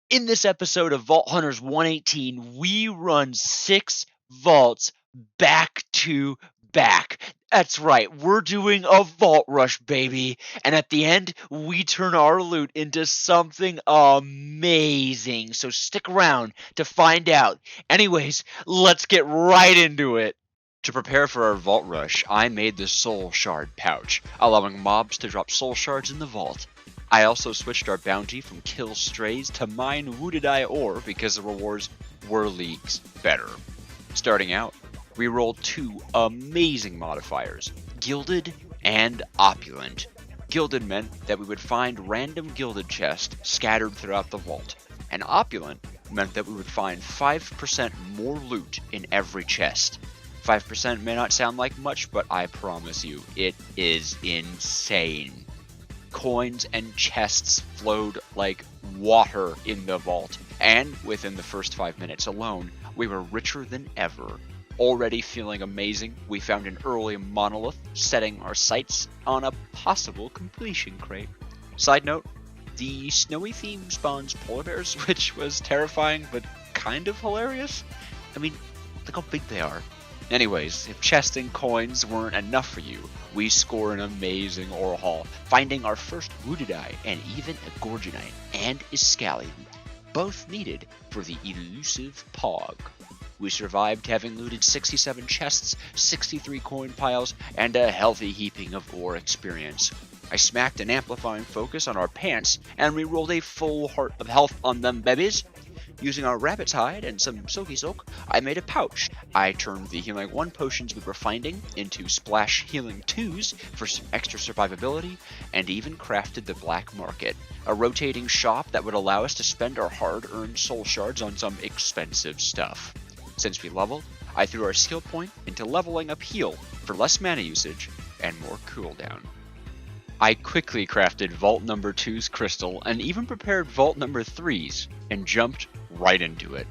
In this episode of Vault Hunters 118, we run 6 vaults back to back. That's right, we're doing a vault rush, baby. And at the end, we turn our loot into something amazing. So stick around to find out. Anyways, let's get right into it. To prepare for our vault rush, I made the soul shard pouch, allowing mobs to drop soul shards in the vault. I also switched our bounty from kill strays to mine wounded eye ore because the rewards were leagues better. Starting out, we rolled 2 amazing modifiers, Gilded and Opulent. Gilded meant that we would find random gilded chests scattered throughout the vault, and Opulent meant that we would find 5% more loot in every chest. 5% may not sound like much, but I promise you, it is insane. Coins and chests flowed like water in the vault, and within the first 5 minutes alone, we were richer than ever. Already feeling amazing, we found an early monolith, setting our sights on a possible completion crate. Side note, the snowy theme spawns polar bears, which was terrifying but kind of hilarious. I mean, look how big they are. Anyways, if chests and coins weren't enough for you, we score an amazing ore haul, finding our first wounded eye and even a gorgonite and Iscalium, both needed for the elusive Pog. We survived having looted 67 chests, 63 coin piles, and a healthy heaping of ore experience. I smacked an amplifying focus on our pants, and we rolled a full heart of health on them babies. Using our rabbit's hide and some silky silk, I made a pouch. I turned the healing 1 potions we were finding into splash healing 2s for some extra survivability, and even crafted the black market, a rotating shop that would allow us to spend our hard-earned soul shards on some expensive stuff. Since we leveled, I threw our skill point into leveling up heal for less mana usage and more cooldown. I quickly crafted Vault number 2's crystal and even prepared Vault number 3's and jumped right into it.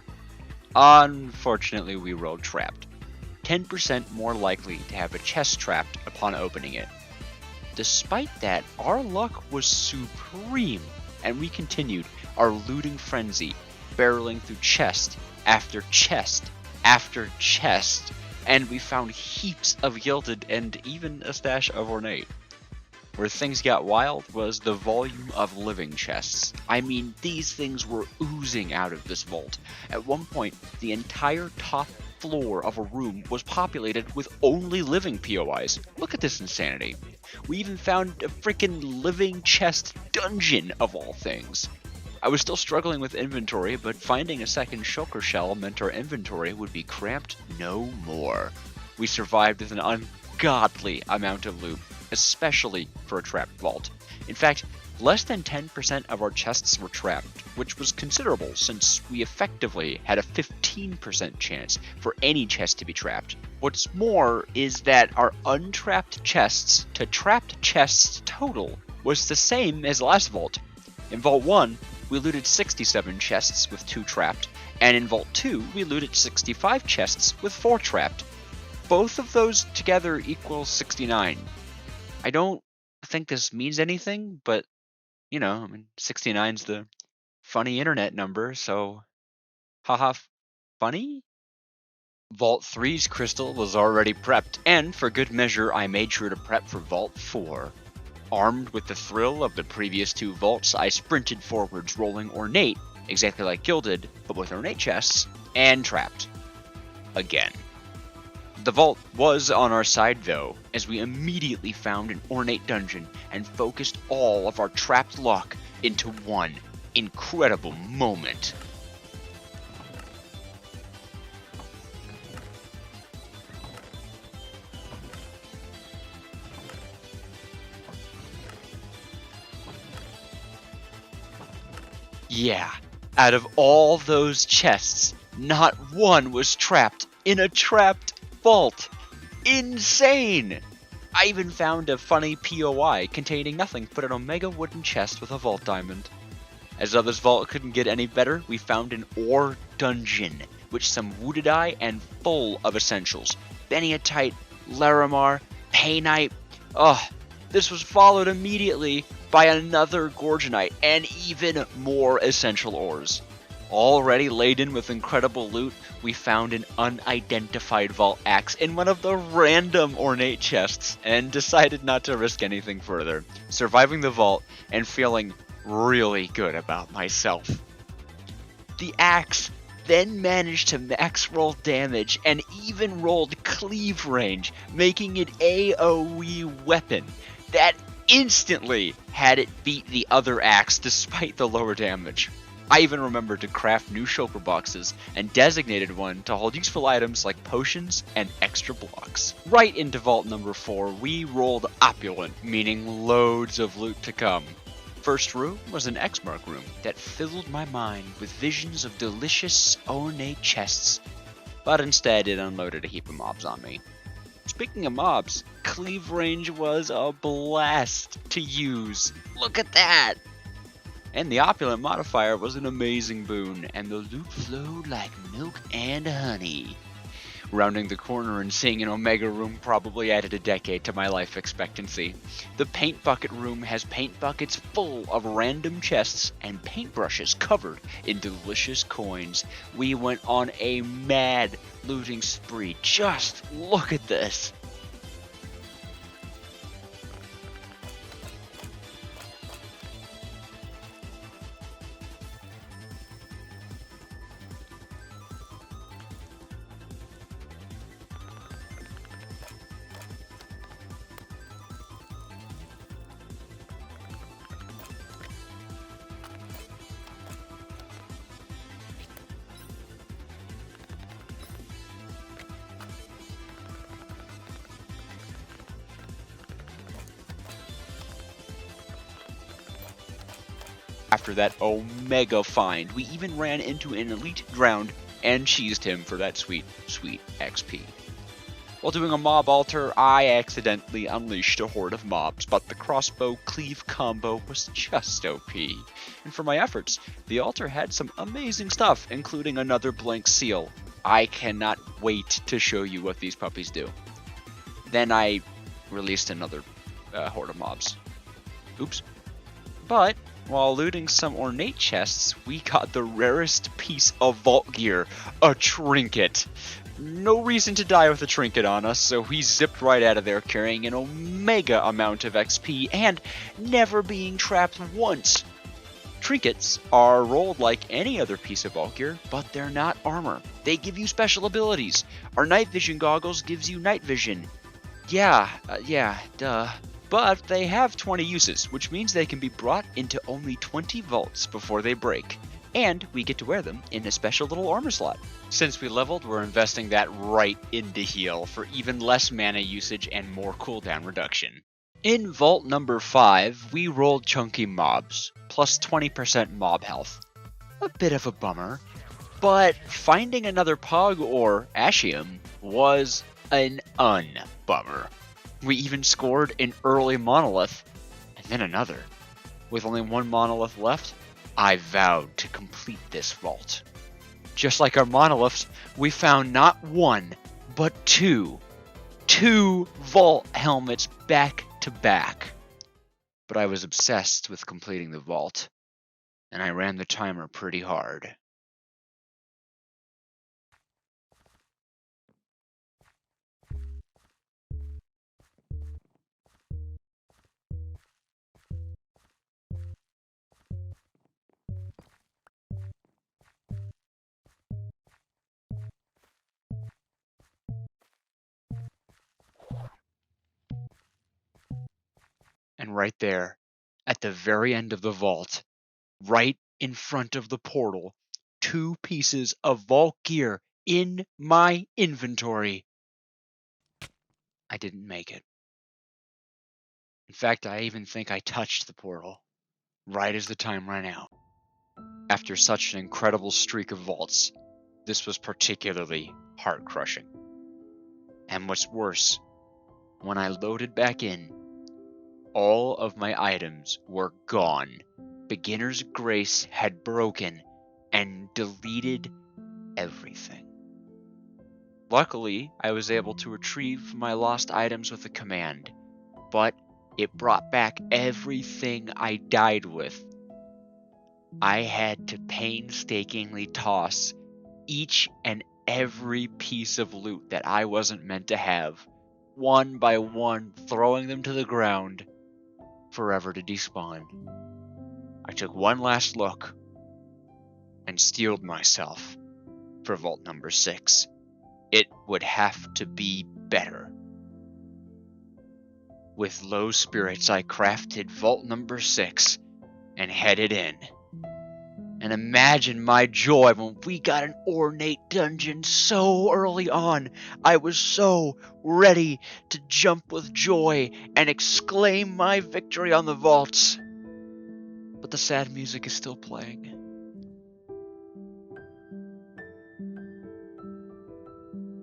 Unfortunately, we rolled trapped. 10% more likely to have a chest trapped upon opening it. Despite that, our luck was supreme, and we continued our looting frenzy, barreling through chest after chest after chest, and we found heaps of gilded and even a stash of ornate. Where things got wild was the volume of living chests. I mean, these things were oozing out of this vault. At one point, the entire top floor of a room was populated with only living POIs. Look at this insanity. We even found a freaking living chest dungeon of all things. I was still struggling with inventory, but finding a second shulker shell meant our inventory would be cramped no more. We survived with an ungodly amount of loot, especially for a trapped vault. In fact, less than 10% of our chests were trapped, which was considerable since we effectively had a 15% chance for any chest to be trapped. What's more is that our untrapped chests to trapped chests total was the same as last vault. In Vault 1, we looted 67 chests with 2 trapped, and in Vault 2, we looted 65 chests with 4 trapped. Both of those together equal 69. I don't think this means anything, but, 69's the funny internet number, so haha funny? Vault 3's crystal was already prepped, and for good measure I made sure to prep for Vault 4. Armed with the thrill of the previous 2 vaults, I sprinted forwards rolling ornate, exactly like gilded, but with ornate chests, and trapped. Again. The vault was on our side though, as we immediately found an ornate dungeon and focused all of our trapped luck into one incredible moment. Yeah, out of all those chests, not one was trapped in a trapped vault. Insane! I even found a funny POI containing nothing but an omega wooden chest with a vault diamond. As though this vault couldn't get any better, we found an ore dungeon, which some wounded eye and full of essentials. Beniatite, Larimar, Painite. This was followed immediately by another Gorgonite, and even more essential ores. Already laden with incredible loot, we found an unidentified vault axe in one of the random ornate chests and decided not to risk anything further, surviving the vault and feeling really good about myself. The axe then managed to max roll damage and even rolled cleave range, making it AoE weapon that instantly had it beat the other axe despite the lower damage. I even remembered to craft new shulker boxes and designated one to hold useful items like potions and extra blocks. Right into vault number 4, we rolled opulent, meaning loads of loot to come. First room was an X-mark room that filled my mind with visions of delicious ornate chests, but instead it unloaded a heap of mobs on me. Speaking of mobs, cleave range was a blast to use. Look at that! And the opulent modifier was an amazing boon, and the loot flowed like milk and honey. Rounding the corner and seeing an Omega room probably added a decade to my life expectancy. The paint bucket room has paint buckets full of random chests and paintbrushes covered in delicious coins. We went on a mad looting spree. Just look at this. After that Omega find, we even ran into an elite drowned and cheesed him for that sweet, sweet XP. While doing a mob altar, I accidentally unleashed a horde of mobs, but the crossbow cleave combo was just OP. And for my efforts, the altar had some amazing stuff, including another blank seal. I cannot wait to show you what these puppies do. Then I released another horde of mobs. Oops. But while looting some ornate chests, we got the rarest piece of vault gear, a trinket. No reason to die with a trinket on us, so we zipped right out of there carrying an Omega amount of XP and never being trapped once. Trinkets are rolled like any other piece of vault gear, but they're not armor. They give you special abilities. Our night vision goggles gives you night vision. Yeah, duh. But they have 20 uses, which means they can be brought into only 20 vaults before they break. And we get to wear them in a special little armor slot. Since we leveled, we're investing that right into heal for even less mana usage and more cooldown reduction. In vault number 5, we rolled chunky mobs, plus 20% mob health. A bit of a bummer, but finding another Pog or Ashium was an unbummer. We even scored an early monolith, and then another. With only one monolith left, I vowed to complete this vault. Just like our monoliths, we found not one, but two vault helmets back to back. But I was obsessed with completing the vault, and I ran the timer pretty hard. And right there, at the very end of the vault, right in front of the portal, 2 pieces of vault gear in my inventory. I didn't make it. In fact, I even think I touched the portal right as the time ran out. After such an incredible streak of vaults, this was particularly heart-crushing. And what's worse, when I loaded back in, all of my items were gone. Beginner's Grace had broken and deleted everything. Luckily, I was able to retrieve my lost items with a command, but It brought back everything I died with. I had to painstakingly toss each and every piece of loot that I wasn't meant to have, one by one, throwing them to the ground, forever to despawn. I took one last look and steeled myself for vault number 6. It would have to be better. With low spirits, I crafted vault number 6 and headed in. And imagine my joy when we got an ornate dungeon so early on. I was so ready to jump with joy and exclaim my victory on the vaults. But the sad music is still playing.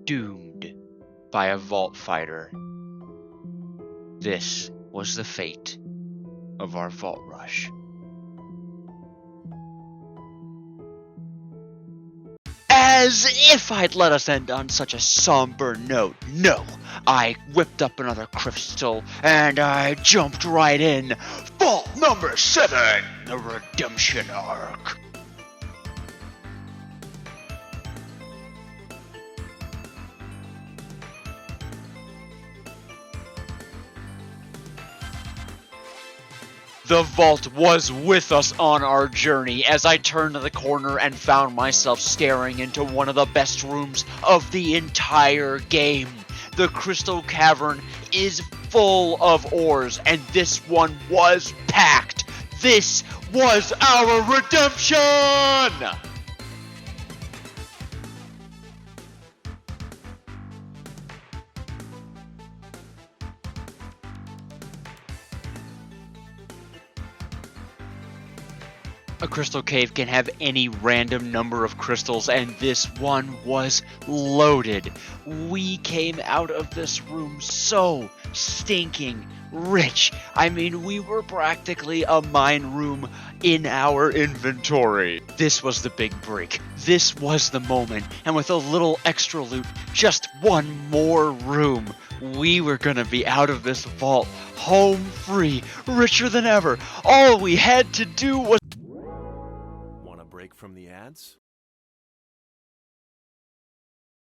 Doomed by a vault fighter. This was the fate of our vault rush. As if I'd let us end on such a somber note. No, I whipped up another crystal and I jumped right in. Vault number 7, the Redemption Arc. The vault was with us on our journey as I turned the corner and found myself staring into one of the best rooms of the entire game. The Crystal Cavern is full of ores, and this one was packed. This was our redemption! A crystal cave can have any random number of crystals, and this one was loaded. We came out of this room so stinking rich. I mean, we were practically a mine room in our inventory. This was the big break. This was the moment, and with a little extra loot, just one more room, we were gonna be out of this vault, home free, richer than ever. All we had to do was break from the ads?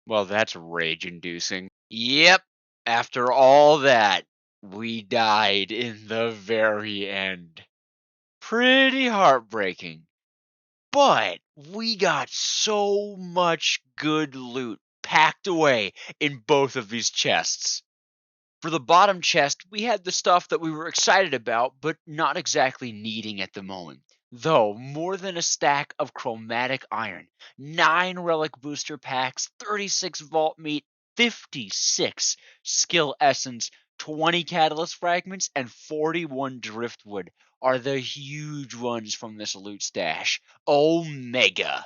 Well, that's rage-inducing. Yep, after all that, we died in the very end. Pretty heartbreaking. But we got so much good loot packed away in both of these chests. For the bottom chest, we had the stuff that we were excited about, but not exactly needing at the moment. Though, more than a stack of chromatic iron, 9 relic booster packs, 36 vault meat, 56 skill essence, 20 catalyst fragments, and 41 driftwood are the huge ones from this loot stash. Omega!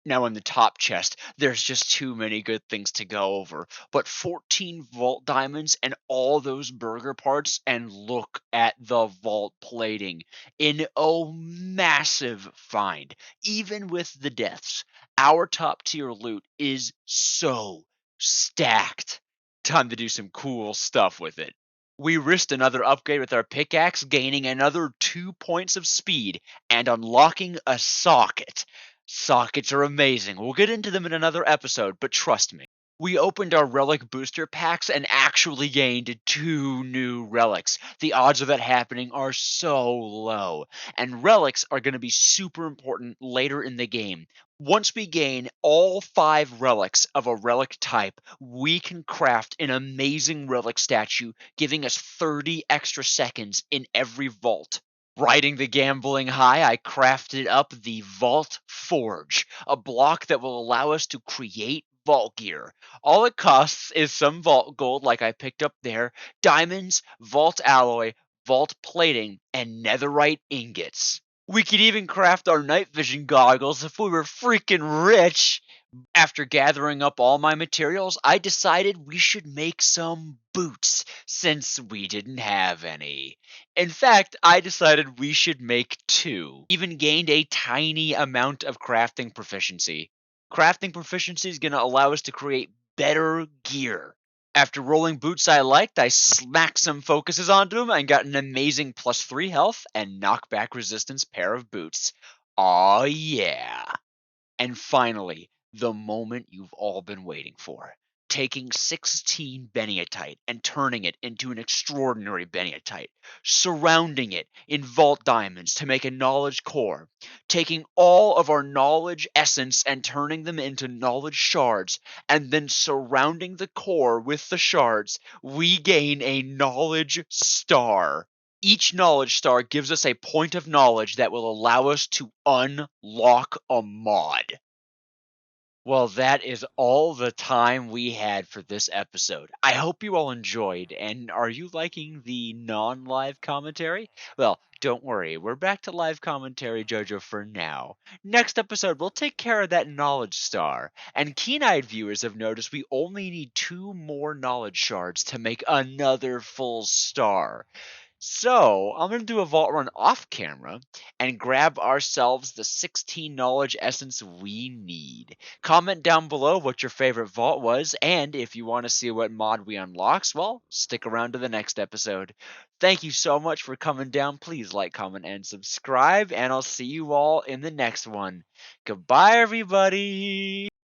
Now in the top chest, there's just too many good things to go over. But 14 vault diamonds and all those burger parts, and look at the vault plating. In a massive find. Even with the deaths, our top tier loot is so stacked. Time to do some cool stuff with it. We risked another upgrade with our pickaxe, gaining another 2 points of speed and unlocking a socket. Sockets are amazing. We'll get into them in another episode, but trust me. We opened our relic booster packs and actually gained 2 new relics. The odds of that happening are so low, and relics are going to be super important later in the game. Once we gain all 5 relics of a relic type, we can craft an amazing relic statue, giving us 30 extra seconds in every vault. Riding the gambling high, I crafted up the Vault Forge, a block that will allow us to create vault gear. All it costs is some vault gold like I picked up there, diamonds, vault alloy, vault plating, and netherite ingots. We could even craft our night vision goggles if we were freaking rich. After gathering up all my materials, I decided we should make some boots, since we didn't have any. In fact, I decided we should make 2. Even gained a tiny amount of crafting proficiency. Crafting proficiency is going to allow us to create better gear. After rolling boots I liked, I smacked some focuses onto him and got an amazing +3 health and knockback resistance pair of boots. Aw yeah. And finally, the moment you've all been waiting for. Taking 16 Beniatite and turning it into an extraordinary Beniatite, surrounding it in vault diamonds to make a knowledge core, taking all of our knowledge essence and turning them into knowledge shards, and then surrounding the core with the shards, we gain a knowledge star. Each knowledge star gives us a point of knowledge that will allow us to unlock a mod. Well, that is all the time we had for this episode. I hope you all enjoyed, and are you liking the non-live commentary? Well, don't worry, we're back to live commentary, Jojo, for now. Next episode, we'll take care of that knowledge star, and keen-eyed viewers have noticed we only need 2 more knowledge shards to make another full star. So, I'm going to do a vault run off camera and grab ourselves the 16 knowledge essence we need. Comment down below what your favorite vault was, and if you want to see what mod we unlocks, well, stick around to the next episode. Thank you so much for coming down. Please like, comment, and subscribe, and I'll see you all in the next one. Goodbye, everybody!